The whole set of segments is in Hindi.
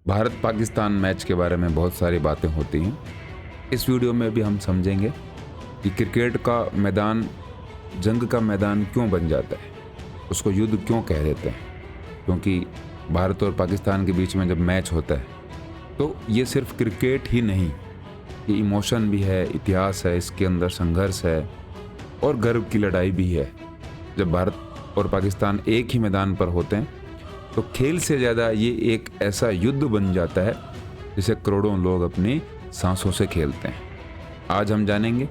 भारत पाकिस्तान मैच के बारे में बहुत सारी बातें होती हैं। इस वीडियो में भी हम समझेंगे कि क्रिकेट का मैदान जंग का मैदान क्यों बन जाता है, उसको युद्ध क्यों कह देते हैं। क्योंकि भारत और पाकिस्तान के बीच में जब मैच होता है तो ये सिर्फ क्रिकेट ही नहीं, ये इमोशन भी है, इतिहास है, इसके अंदर संघर्ष है और गर्व की लड़ाई भी है। जब भारत और पाकिस्तान एक ही मैदान पर होते हैं तो खेल से ज़्यादा ये एक ऐसा युद्ध बन जाता है जिसे करोड़ों लोग अपनी सांसों से खेलते हैं। आज हम जानेंगे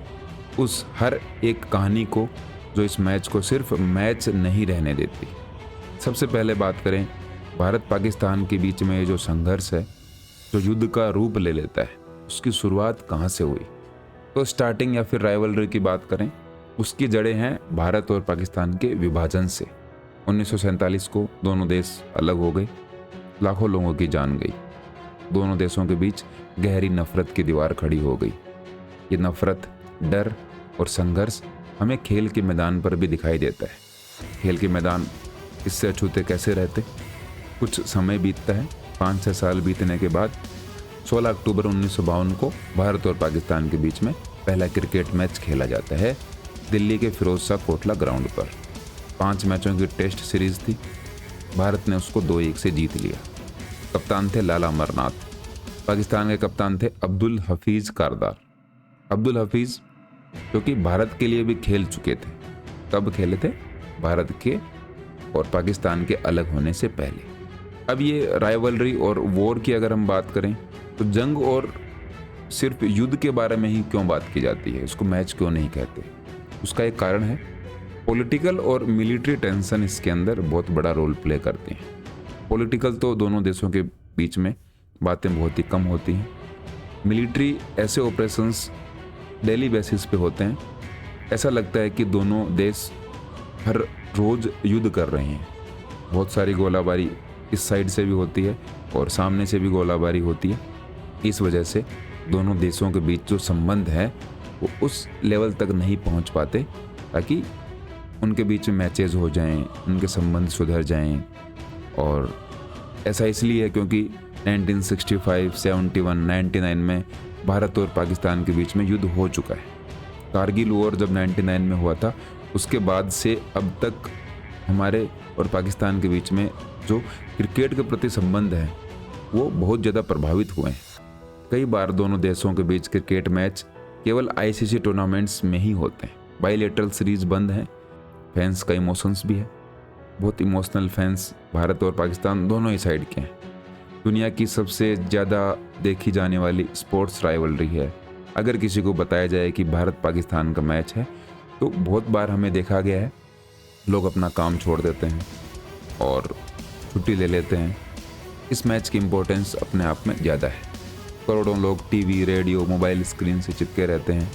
उस हर एक कहानी को जो इस मैच को सिर्फ मैच नहीं रहने देती। सबसे पहले बात करें भारत पाकिस्तान के बीच में ये जो संघर्ष है, जो युद्ध का रूप ले लेता है, उसकी शुरुआत कहाँ से हुई। तो स्टार्टिंग या फिर राइवलरी की बात करें, उसकी जड़ें हैं भारत और पाकिस्तान के विभाजन से। 1947 को दोनों देश अलग हो गए, लाखों लोगों की जान गई, दोनों देशों के बीच गहरी नफरत की दीवार खड़ी हो गई। ये नफरत, डर और संघर्ष हमें खेल के मैदान पर भी दिखाई देता है। खेल के मैदान इससे अछूते कैसे रहते। कुछ समय बीतता है, 5-6 साल बीतने के बाद 16 अक्टूबर 1952 को भारत और पाकिस्तान के बीच में पहला क्रिकेट मैच खेला जाता है दिल्ली के फिरोज शाह कोटला ग्राउंड पर। 5 मैचों की टेस्ट सीरीज थी। भारत ने उसको 2-1 से जीत लिया। कप्तान थे लाला अमरनाथ, पाकिस्तान के कप्तान थे अब्दुल हफीज़ कारदार। अब्दुल हफीज़ जो कि भारत के लिए भी खेल चुके थे। कब खेले थे? भारत के और पाकिस्तान के अलग होने से पहले। अब ये राइवलरी और वॉर की अगर हम बात करें तो जंग और सिर्फ युद्ध के बारे में ही क्यों बात की जाती है, उसको मैच क्यों नहीं कहते। उसका एक कारण है, पॉलिटिकल और मिलिट्री टेंशन इसके अंदर बहुत बड़ा रोल प्ले करते हैं। पॉलिटिकल तो दोनों देशों के बीच में बातें बहुत ही कम होती हैं। मिलिट्री ऐसे ऑपरेशंस डेली बेसिस पे होते हैं। ऐसा लगता है कि दोनों देश हर रोज़ युद्ध कर रहे हैं। बहुत सारी गोलाबारी इस साइड से भी होती है और सामने से भी गोलाबारी होती है। इस वजह से दोनों देशों के बीच जो संबंध है वो उस लेवल तक नहीं पहुंच पाते ताकि उनके बीच में मैचेस हो जाएं, उनके संबंध सुधर जाएं। और ऐसा इसलिए है क्योंकि 1965, 71, 99 में भारत और पाकिस्तान के बीच में युद्ध हो चुका है। कारगिल वॉर जब 99 में हुआ था, उसके बाद से अब तक हमारे और पाकिस्तान के बीच में जो क्रिकेट के प्रति संबंध है वो बहुत ज़्यादा प्रभावित हुए हैं। कई बार दोनों देशों के बीच क्रिकेट मैच केवल आईसीसी टूर्नामेंट्स में ही होते हैं। बाइलेटरल सीरीज बंद हैं। फैंस का इमोशंस भी है, बहुत इमोशनल फैंस भारत और पाकिस्तान दोनों ही साइड के हैं। दुनिया की सबसे ज़्यादा देखी जाने वाली स्पोर्ट्स राइवलरी है। अगर किसी को बताया जाए कि भारत पाकिस्तान का मैच है तो बहुत बार हमें देखा गया है लोग अपना काम छोड़ देते हैं और छुट्टी ले लेते हैं। इस मैच की इम्पोर्टेंस अपने आप में ज़्यादा है। करोड़ों लोग टीवी, रेडियो, मोबाइल स्क्रीन से चिपके रहते हैं।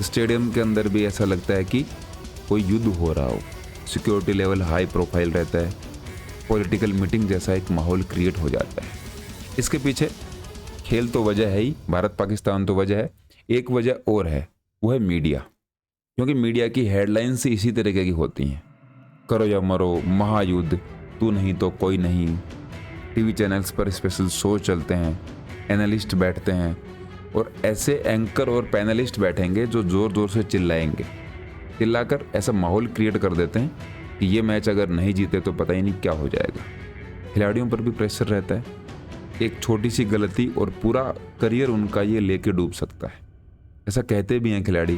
स्टेडियम के अंदर भी ऐसा लगता है कि कोई युद्ध हो रहा हो। सिक्योरिटी लेवल हाई प्रोफाइल रहता है। पॉलिटिकल मीटिंग जैसा एक माहौल क्रिएट हो जाता है। इसके पीछे खेल तो वजह है ही, भारत पाकिस्तान तो वजह है। एक वजह और है, वो है मीडिया। क्योंकि मीडिया की हेडलाइंस इसी तरीके की होती हैं, करो या मरो, महायुद्ध, तू नहीं तो कोई नहीं। टीवी चैनल्स पर स्पेशल शो चलते हैं, एनालिस्ट बैठते हैं और ऐसे एंकर और पैनलिस्ट बैठेंगे जो ज़ोर ज़ोर से चिल्लाकर ऐसा माहौल क्रिएट कर देते हैं कि ये मैच अगर नहीं जीते तो पता ही नहीं क्या हो जाएगा। खिलाड़ियों पर भी प्रेशर रहता है। एक छोटी सी गलती और पूरा करियर उनका ये लेके डूब सकता है। ऐसा कहते भी हैं खिलाड़ी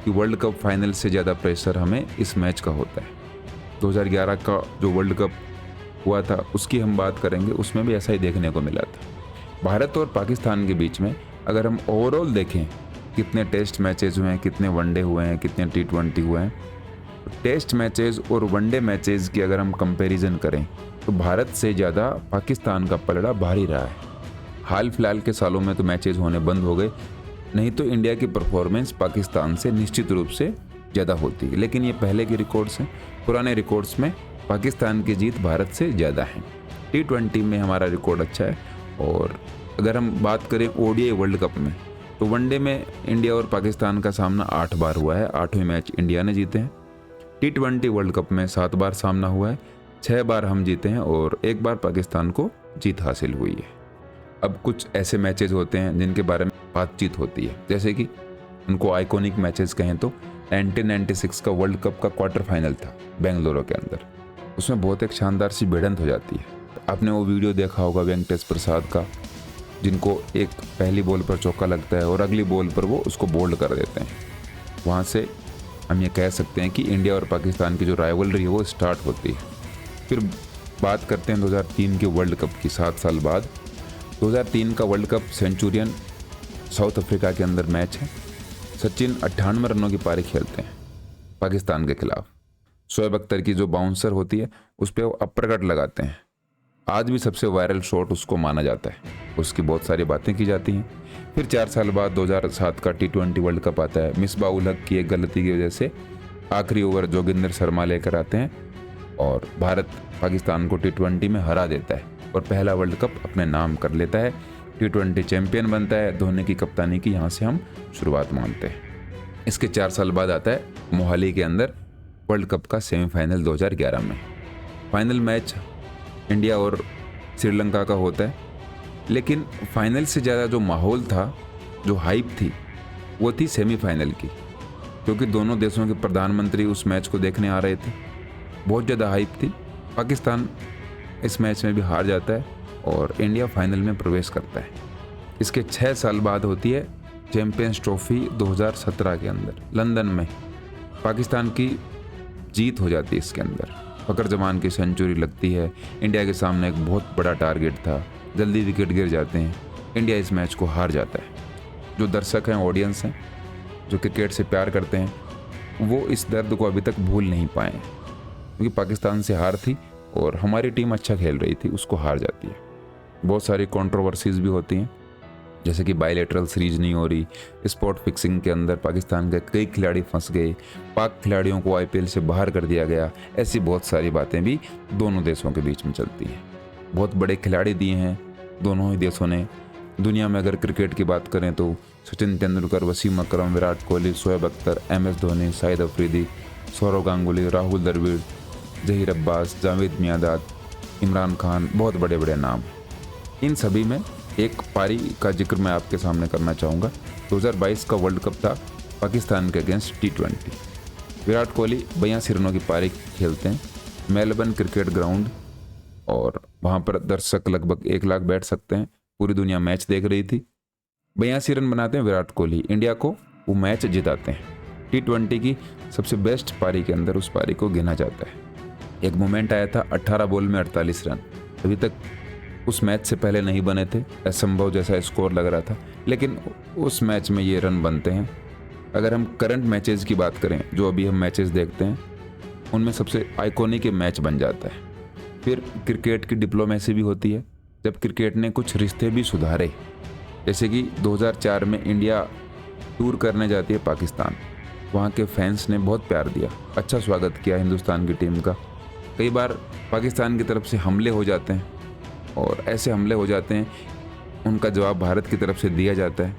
कि वर्ल्ड कप फाइनल से ज़्यादा प्रेशर हमें इस मैच का होता है। 2011 का जो वर्ल्ड कप हुआ था उसकी हम बात करेंगे, उसमें भी ऐसा ही देखने को मिला था। भारत और पाकिस्तान के बीच में अगर हम ओवरऑल देखें कितने टेस्ट मैचेज हुए हैं, कितने वनडे हुए हैं, कितने T20 हुए हैं, टेस्ट मैचेज और वनडे मैचेज की अगर हम कंपैरिजन करें तो भारत से ज़्यादा पाकिस्तान का पलड़ा भारी रहा है। हाल फिलहाल के सालों में तो मैचेज होने बंद हो गए, नहीं तो इंडिया की परफॉर्मेंस पाकिस्तान से निश्चित रूप से ज़्यादा होती है। लेकिन ये पहले के रिकॉर्ड्स हैं। पुराने रिकॉर्ड्स में पाकिस्तान की जीत भारत से ज़्यादा है। T20 में हमारा रिकॉर्ड अच्छा है। और अगर हम बात करें ODI वर्ल्ड कप में तो वनडे में इंडिया और पाकिस्तान का सामना 8 बार हुआ है। 8वें मैच इंडिया ने जीते हैं। T20 वर्ल्ड कप में 7 बार सामना हुआ है, 6 बार हम जीते हैं और 1 बार पाकिस्तान को जीत हासिल हुई है। अब कुछ ऐसे मैचेस होते हैं जिनके बारे में बातचीत होती है, जैसे कि उनको आइकॉनिक मैचेस कहें तो 1996 का वर्ल्ड कप का क्वार्टर फाइनल था बेंगलुरु के अंदर। उसमें बहुत एक शानदार सी भिड़ंत हो जाती है। आपने वो वीडियो देखा होगा वेंकटेश प्रसाद का, जिनको एक पहली बॉल पर चौका लगता है और अगली बॉल पर वो उसको बोल्ड कर देते हैं। वहाँ से हम ये कह सकते हैं कि इंडिया और पाकिस्तान की जो राइवलरी है वो स्टार्ट होती है। फिर बात करते हैं 2003 के वर्ल्ड कप की। 7 साल बाद 2003 का world cup Centurion south Africa के अंदर मैच है। सचिन 98 रनों की पारी खेलते हैं पाकिस्तान के खिलाफ। शोएब अख्तर की जो बाउंसर होती है उस पर वो अपर कट लगाते हैं। आज भी सबसे वायरल शॉट उसको माना जाता है। उसकी बहुत सारी बातें की जाती हैं। फिर 4 साल बाद 2007 का T20 वर्ल्ड कप आता है। मिसबाह उल हक की एक गलती की वजह से आखिरी ओवर जोगिंदर शर्मा लेकर आते हैं और भारत पाकिस्तान को T20 में हरा देता है और पहला वर्ल्ड कप अपने नाम कर लेता है। T20 चैंपियन बनता है। धोनी की कप्तानी की यहाँ से हम शुरुआत मानते हैं। इसके 4 साल बाद आता है मोहाली के अंदर वर्ल्ड कप का सेमीफाइनल 2011 में। फाइनल मैच इंडिया और श्रीलंका का होता है, लेकिन फाइनल से ज़्यादा जो माहौल था, जो हाइप थी, वो थी सेमीफाइनल की, क्योंकि दोनों देशों के प्रधानमंत्री उस मैच को देखने आ रहे थे। बहुत ज़्यादा हाइप थी। पाकिस्तान इस मैच में भी हार जाता है और इंडिया फाइनल में प्रवेश करता है। इसके 6 साल बाद होती है चैंपियंस ट्रॉफी 2017 के अंदर लंदन में। पाकिस्तान की जीत हो जाती है। इसके अंदर फकर जमान की सेंचुरी लगती है। इंडिया के सामने एक बहुत बड़ा टारगेट था, जल्दी विकेट गिर जाते हैं। इंडिया इस मैच को हार जाता है। जो दर्शक हैं, ऑडियंस हैं, जो क्रिकेट से प्यार करते हैं, वो इस दर्द को अभी तक भूल नहीं पाए, क्योंकि पाकिस्तान से हार थी और हमारी टीम अच्छा खेल रही थी, उसको हार जाती है। बहुत सारी कंट्रोवर्सीज भी होती हैं, जैसे कि बायलैटरल सीरीज नहीं हो रही, स्पॉट फिक्सिंग के अंदर पाकिस्तान के कई खिलाड़ी फंस गए, पाक खिलाड़ियों को IPL से बाहर कर दिया गया। ऐसी बहुत सारी बातें भी दोनों देशों के बीच में चलती हैं। बहुत बड़े खिलाड़ी दिए हैं दोनों ही देशों ने। दुनिया में अगर क्रिकेट की बात करें तो सचिन तेंदुलकर, वसीम अकरम, विराट कोहली, शोएब अख्तर, MS धोनी, शाहिद अफरीदी, सौरव गांगुली, राहुल द्रविड़, जहीर अब्बास, जावेद मियांदाद, इमरान खान, बहुत बड़े बड़े नाम। इन सभी में एक पारी का जिक्र मैं आपके सामने करना चाहूँगा। 2022 का वर्ल्ड कप था पाकिस्तान के अगेंस्ट T20। विराट कोहली 82 रनों की पारी खेलते हैं मेलबर्न क्रिकेट ग्राउंड, और वहाँ पर दर्शक लगभग 1 लाख बैठ सकते हैं। पूरी दुनिया मैच देख रही थी। 82 रन बनाते हैं विराट कोहली, इंडिया को वो मैच जिताते हैं। T20 की सबसे बेस्ट पारी के अंदर उस पारी को गिना जाता है। एक मोमेंट आया था 18 बॉल में 48 रन, अभी तक उस मैच से पहले नहीं बने थे। असंभव जैसा स्कोर लग रहा था, लेकिन उस मैच में ये रन बनते हैं। अगर हम करंट मैचेस की बात करें, जो अभी हम मैचेस देखते हैं, उनमें सबसे आइकॉनिक मैच बन जाता है। फिर क्रिकेट की डिप्लोमेसी भी होती है, जब क्रिकेट ने कुछ रिश्ते भी सुधारे, जैसे कि 2004 में इंडिया टूर करने जाती है पाकिस्तान। वहाँ के फैंस ने बहुत प्यार दिया, अच्छा स्वागत किया हिंदुस्तान की टीम का। कई बार पाकिस्तान की तरफ से हमले हो जाते हैं, और ऐसे हमले हो जाते हैं, उनका जवाब भारत की तरफ से दिया जाता है।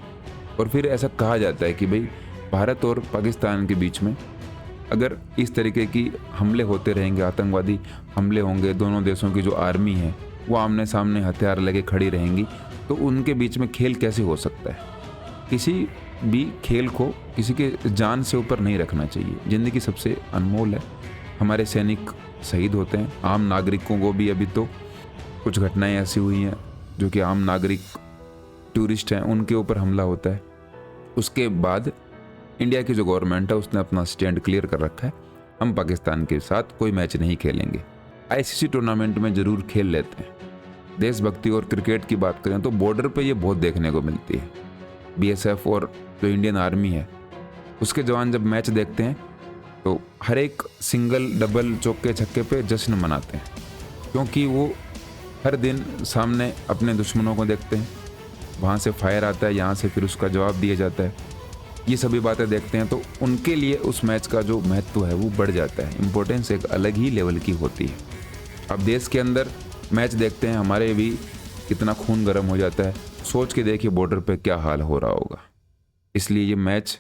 और फिर ऐसा कहा जाता है कि भाई भारत और पाकिस्तान के बीच में अगर इस तरीके की हमले होते रहेंगे, आतंकवादी हमले होंगे, दोनों देशों की जो आर्मी है वो आमने सामने हथियार लेके खड़ी रहेंगी, तो उनके बीच में खेल कैसे हो सकता है। किसी भी खेल को किसी के जान से ऊपर नहीं रखना चाहिए। ज़िंदगी सबसे अनमोल है। हमारे सैनिक शहीद होते हैं, आम नागरिकों को भी अभी तो कुछ घटनाएं ऐसी हुई हैं जो कि आम नागरिक टूरिस्ट हैं, उनके ऊपर हमला होता है। उसके बाद इंडिया की जो गवर्नमेंट है उसने अपना स्टैंड क्लियर कर रखा है, हम पाकिस्तान के साथ कोई मैच नहीं खेलेंगे। ICC टूर्नामेंट में ज़रूर खेल लेते हैं। देशभक्ति और क्रिकेट की बात करें तो बॉर्डर पे ये बहुत देखने को मिलती है। BSF और जो इंडियन आर्मी है उसके जवान जब मैच देखते हैं तो हर एक सिंगल, डबल, चौके, छक्के पे जश्न मनाते हैं, क्योंकि वो हर दिन सामने अपने दुश्मनों को देखते हैं। वहाँ से फायर आता है, यहाँ से फिर उसका जवाब दिया जाता है। ये सभी बातें देखते हैं तो उनके लिए उस मैच का जो महत्व है वो बढ़ जाता है। इम्पोर्टेंस एक अलग ही लेवल की होती है। अब देश के अंदर मैच देखते हैं, हमारे भी कितना खून गर्म हो जाता है। सोच के देखिए बॉर्डर पे क्या हाल हो रहा होगा। इसलिए ये मैच,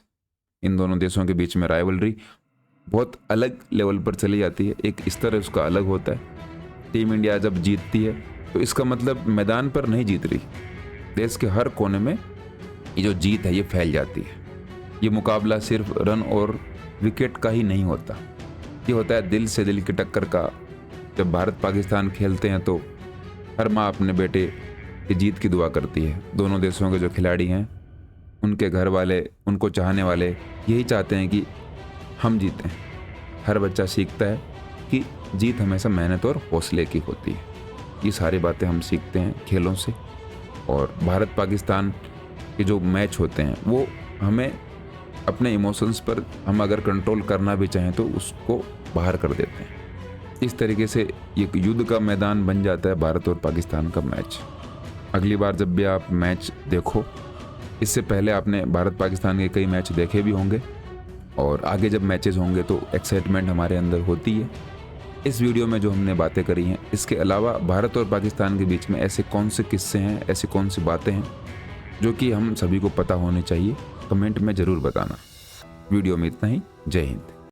इन दोनों देशों के बीच में राइवलरी बहुत अलग लेवल पर चली जाती है। एक स्तर उसका अलग होता है। टीम इंडिया जब जीतती है तो इसका मतलब मैदान पर नहीं जीत रही, देश के हर कोने में ये जो जीत है ये फैल जाती है। ये मुकाबला सिर्फ रन और विकेट का ही नहीं होता, ये होता है दिल से दिल की टक्कर का। जब भारत पाकिस्तान खेलते हैं तो हर माँ अपने बेटे की जीत की दुआ करती है। दोनों देशों के जो खिलाड़ी हैं, उनके घर वाले, उनको चाहने वाले यही चाहते हैं कि हम जीतें। हर बच्चा सीखता है कि जीत हमेशा मेहनत और हौसले की होती है। ये सारी बातें हम सीखते हैं खेलों से। और भारत पाकिस्तान के जो मैच होते हैं वो हमें अपने इमोशंस पर हम अगर कंट्रोल करना भी चाहें तो उसको बाहर कर देते हैं। इस तरीके से एक युद्ध का मैदान बन जाता है भारत और पाकिस्तान का मैच। अगली बार जब भी आप मैच देखो, इससे पहले आपने भारत पाकिस्तान के कई मैच देखे भी होंगे, और आगे जब मैचेस होंगे तो एक्साइटमेंट हमारे अंदर होती है। इस वीडियो में जो हमने बातें करी हैं, इसके अलावा भारत और पाकिस्तान के बीच में ऐसे कौन से किस्से हैं, ऐसी कौन सी बातें हैं जो कि हम सभी को पता होनी चाहिए, कमेंट में ज़रूर बताना। वीडियो में इतना ही। जय हिंद।